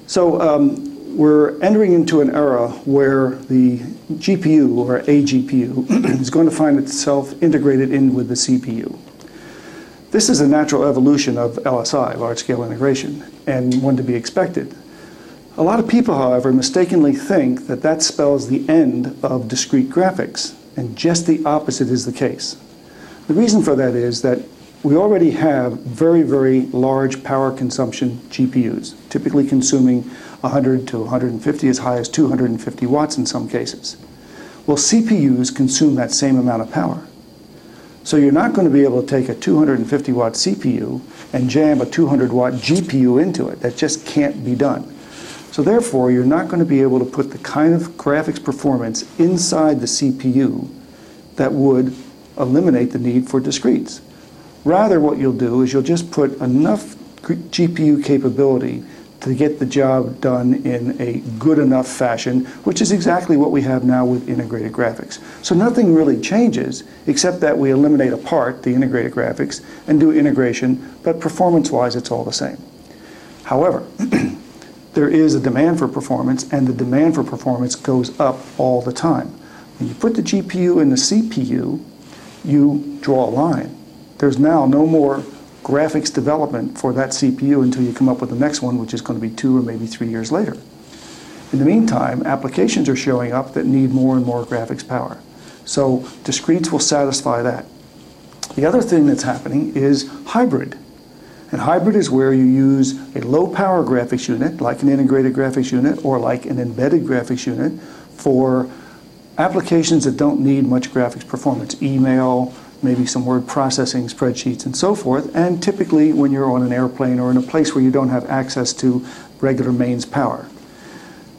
So we're entering into an era where the GPU, or a GPU, is going to find itself integrated in with the CPU. This is a natural evolution of LSI, large-scale integration, and one to be expected. A lot of people, however, mistakenly think that that spells the end of discrete graphics, and just the opposite is the case. The reason for that is that we already have very, very large power consumption GPUs, typically consuming 100 to 150, as high as 250 watts in some cases. Well, CPUs consume that same amount of power. So you're not going to be able to take a 250 watt CPU and jam a 200 watt GPU into it. That just can't be done. So therefore, you're not going to be able to put the kind of graphics performance inside the CPU that would eliminate the need for discretes. Rather, what you'll do is you'll just put enough GPU capability to get the job done in a good enough fashion, which is exactly what we have now with integrated graphics. So nothing really changes, except that we eliminate a part, the integrated graphics, and do integration, but performance-wise, it's all the same. However, there is a demand for performance, and the demand for performance goes up all the time. When you put the GPU in the CPU, you draw a line. There's now no more graphics development for that CPU until you come up with the next one, which is going to be 2 or maybe 3 years later. In the meantime, applications are showing up that need more and more graphics power. So discretes will satisfy that. The other thing that's happening is hybrid. And hybrid is where you use a low-power graphics unit, like an integrated graphics unit or like an embedded graphics unit, for applications that don't need much graphics performance, email, maybe some word processing, spreadsheets, and so forth, and typically when you're on an airplane or in a place where you don't have access to regular mains power.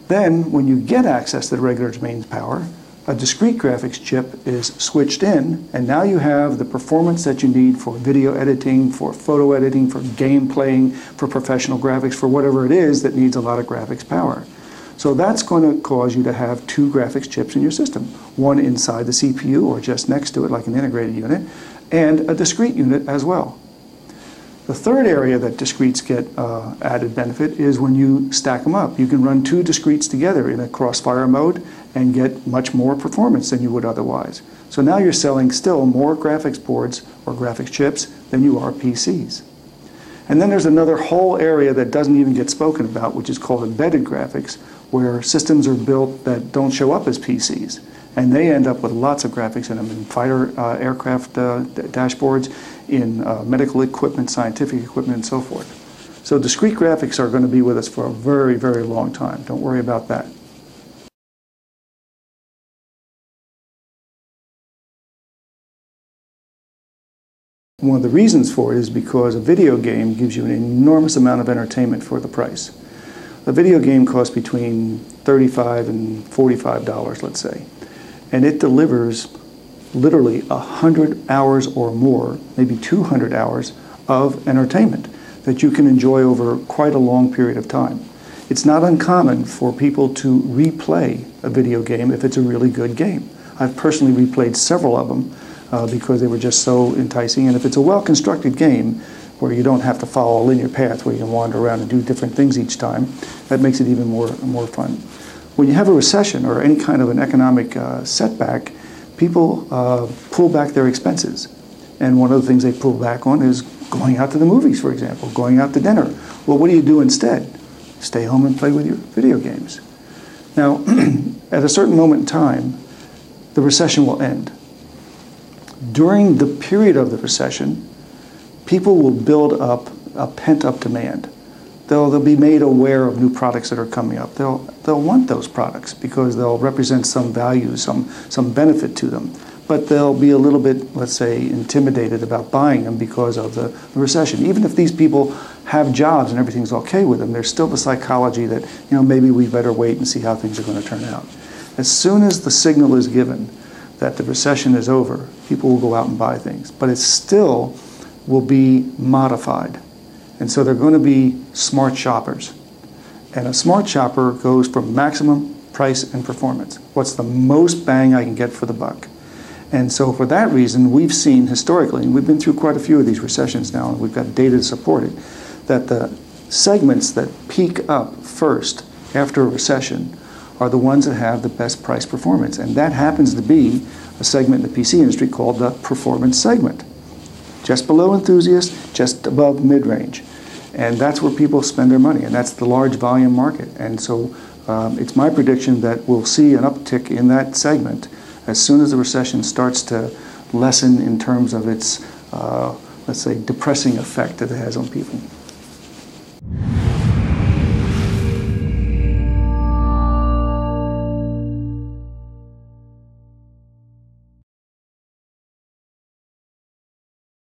Then, when you get access to the regular mains power, a discrete graphics chip is switched in, and now you have the performance that you need for video editing, for photo editing, for game playing, for professional graphics, for whatever it is that needs a lot of graphics power. So that's going to cause you to have 2 graphics chips in your system, one inside the CPU or just next to it like an integrated unit, and a discrete unit as well. The third area that discretes get added benefit is when you stack them up. You can run 2 discretes together in a crossfire mode and get much more performance than you would otherwise. So now you're selling still more graphics boards or graphics chips than you are PCs. And then there's another whole area that doesn't even get spoken about, which is called embedded graphics, where systems are built that don't show up as PCs. And they end up with lots of graphics in them, in fighter aircraft dashboards, in medical equipment, scientific equipment, and so forth. So discrete graphics are going to be with us for a very, very long time. Don't worry about that. One of the reasons for it is because a video game gives you an enormous amount of entertainment for the price. A video game costs between $35 and $45, let's say, and it delivers literally 100 hours or more, maybe 200 hours of entertainment that you can enjoy over quite a long period of time. It's not uncommon for people to replay a video game if it's a really good game. I've personally replayed several of them because they were just so enticing, and if it's a well-constructed game where you don't have to follow a linear path where you can wander around and do different things each time, that makes it even more fun. When you have a recession or any kind of an economic setback, people pull back their expenses. And one of the things they pull back on is going out to the movies, for example, going out to dinner. Well, what do you do instead? Stay home and play with your video games. Now, at a certain moment in time, the recession will end. During the period of the recession, people will build up a pent-up demand. They'll be made aware of new products that are coming up. They'll want those products because they'll represent some value, some benefit to them. But they'll be a little bit, let's say, intimidated about buying them because of the recession. Even if these people have jobs and everything's okay with them, there's still the psychology that, maybe we better wait and see how things are going to turn out. As soon as the signal is given that the recession is over, people will go out and buy things. But it still will be modified. And so they're going to be smart shoppers. And a smart shopper goes for maximum price and performance. What's the most bang I can get for the buck? And so for that reason, we've seen historically, and we've been through quite a few of these recessions now, and we've got data to support it, that the segments that peak up first after a recession are the ones that have the best price performance. And that happens to be a segment in the PC industry called the performance segment. Just below enthusiast, just above mid-range. And that's where people spend their money, and that's the large volume market. And so it's my prediction that we'll see an uptick in that segment as soon as the recession starts to lessen in terms of its, let's say, depressing effect that it has on people.